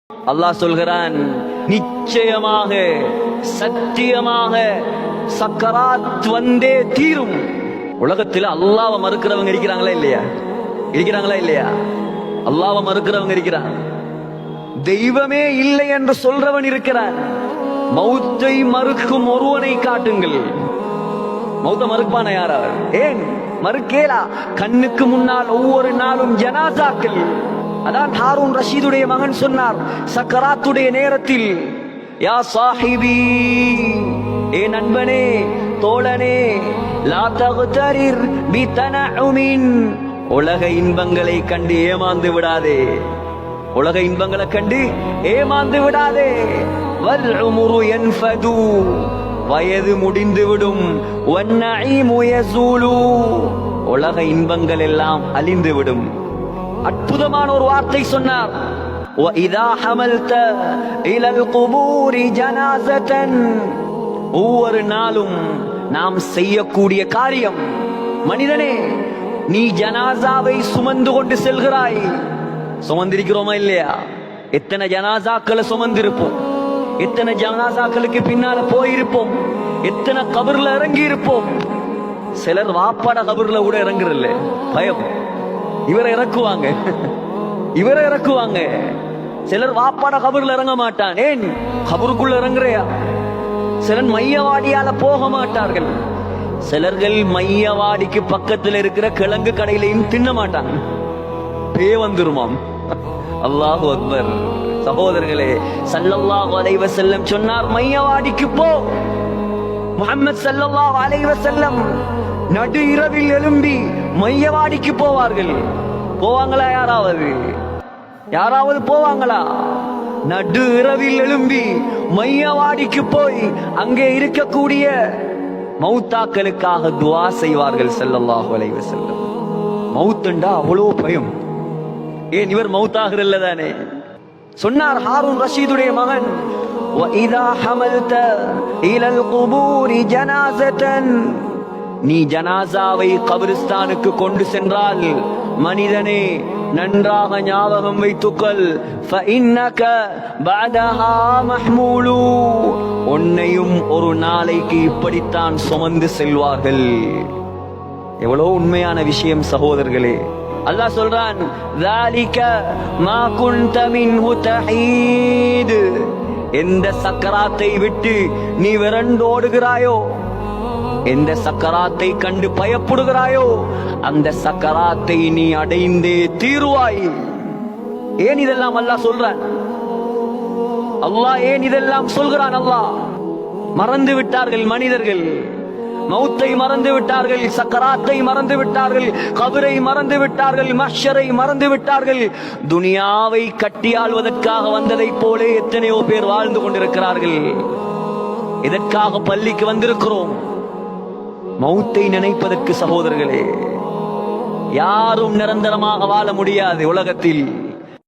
அல்லாஹ் சொல்கிறான், நிச்சயமாக சத்தியமாக சக்கராத் வந்தே தீரும். உலகத்தில் அல்லாஹ்வை மறுக்கிறவங்க இருக்கிறாங்களா இல்லையா? இருக்கிறாங்களா இல்லையா? அல்லாஹ்வை மறுக்கிறவங்க இருக்கிறான். தெய்வமே இல்லை என்று சொல்றவன் இருக்கிறான். மௌத்தை மறுக்கும் ஒருவனை காட்டுங்கள். மௌத்த மறுப்பான யார் அவர்? ஏன் மறுக்கேலா? கண்ணுக்கு முன்னால் ஒவ்வொரு நாளும் ஜனாசாக்கள். அதான் ஹாரூன் ரஷீதுடைய மகன் சொன்னார் சக்கராத்துடைய நேரத்தில், யா சாஹிபி, ஏ நண்பனே தோழனே, லா தக்தரிர் பிதனஉமின், உலக இன்பங்களை கண்டு ஏமாந்து விடாதே. உலக இன்பங்களை கண்டு ஏமாந்து விடாதே. வல் உம்ரு யன்ஃபது, வயது முடிந்துவிடும். வன்னஈமு யஸூலு, உலக இன்பங்கள் எல்லாம் அழிந்துவிடும். அற்புதமான ஒரு வார்த்தை சொன்னார், وَإِذَا حَمَلْتَ إِلَى الْقُبُورِ جَنَازَةً, ஒவ்வொரு நாளும் நாம் செய்யக்கூடிய காரியம், மனிதனே நீ ஜனாசாவை சுமந்து கொண்டு செல்கிறாய். சுமந்திருக்கிறோமா இல்லையா? எத்தனை ஜனாசாக்களை சுமந்திருப்போம், எத்தனை ஜனாசாக்களுக்கு பின்னால போயிருப்போம், எத்தனை கபர்ல இறங்கி இருப்போம். சிலர் வாப்பாட கபர்ல கூட இறங்குறல்ல, பயம். இவரை இறக்குவாங்க, இவரை இறக்குவாங்க. சிலர் வாப்பாட கபர்ல இறங்க மாட்டான். ஏன் கபருக்குள்ள இறங்குறையா? சிலர் மையவாடியால போக மாட்டார்கள். சிலர்கள் மையவாடிக்கு பக்கத்தில் இருக்கிற கிழங்கு கடையிலையும் தின்ன மாட்டாங்க, பே வந்துருமாம். அல்லாஹு அக்பர். சகோதரர்களே, ஸல்லல்லாஹு அலைஹி வஸல்லம் சொன்னார், மையவாடிக்கு போ. முஹம்மது ஸல்லல்லாஹு அலைஹி வஸல்லம் நடு இரவில் எழும்பி மையவாடிக்கு போவார்கள். போவாங்களா? யாராவது போவாங்களா? நடு இரவில் எழும்பி மையவாடிக்கு போய் அங்கே இருக்கக்கூடிய மௌத்தாக்களுக்காக துஆ செய்வார்கள் ஸல்லல்லாஹு அலைஹி வஸல்லம். மௌத்துண்டா அவ்வளோ பயம். ஏன் இவர் மௌத்தாகிறல்ல தானே? சொன்னார் ஹாரூன் ரஷீதுடைய மகன், وَإِذَا حَمَلْتَ إِلَى الْقُبُورِ جَنَازَةً, நீ ஜனாசாவை கபிரிஸ்தானுக்கு கொண்டு சென்றால் மனிதனே நன்றாக ஞாபகம் வைத்துக்கொள், فَإِنَّكَ بَعْدَهَا مَحْمُولُ, உன்னையும் ஒரு நாளைக்கு இப்படித்தான் சுமந்து செல்வார்கள். எவ்வளவு உண்மையான விஷயம் சகோதரர்களே. அல்லாஹ் சொல்றான், ذَلِكَ مَا كُنْتَ مِنْهُ تَحِيدُ, எந்த சக்கராத்தை விட்டு நீ விரண்டோடுகிறாயோ, எந்த சக்கராத்தை கண்டு பயப்படுகிறாயோ, அந்த சக்கராத்தை நீ அடைந்தே தீருவாய். ஏன் இதெல்லாம் அல்லாஹ் சொல்றான்? அல்லாஹ் ஏன் இதெல்லாம் சொல்கிறான்? அல்லாஹ் மறந்து விட்டார்கள் மனிதர்கள். மௌத்தை மறந்து விட்டார்கள், சக்கராத்தை மறந்து விட்டார்கள், கபரை மறந்து விட்டார்கள், மஹ்ஷரை மறந்து விட்டார்கள். துனியாவை கட்டியாள்வதற்காக வந்ததை போலே எத்தனையோ பேர் வாழ்ந்து கொண்டிருக்கிறார்கள். இதற்காக பள்ளிக்கு வந்திருக்கிறோம், மௌத்தை நினைப்பதற்கு. சகோதரர்களே, யாரும் நிரந்தரமாக வாழ முடியாது உலகத்தில்.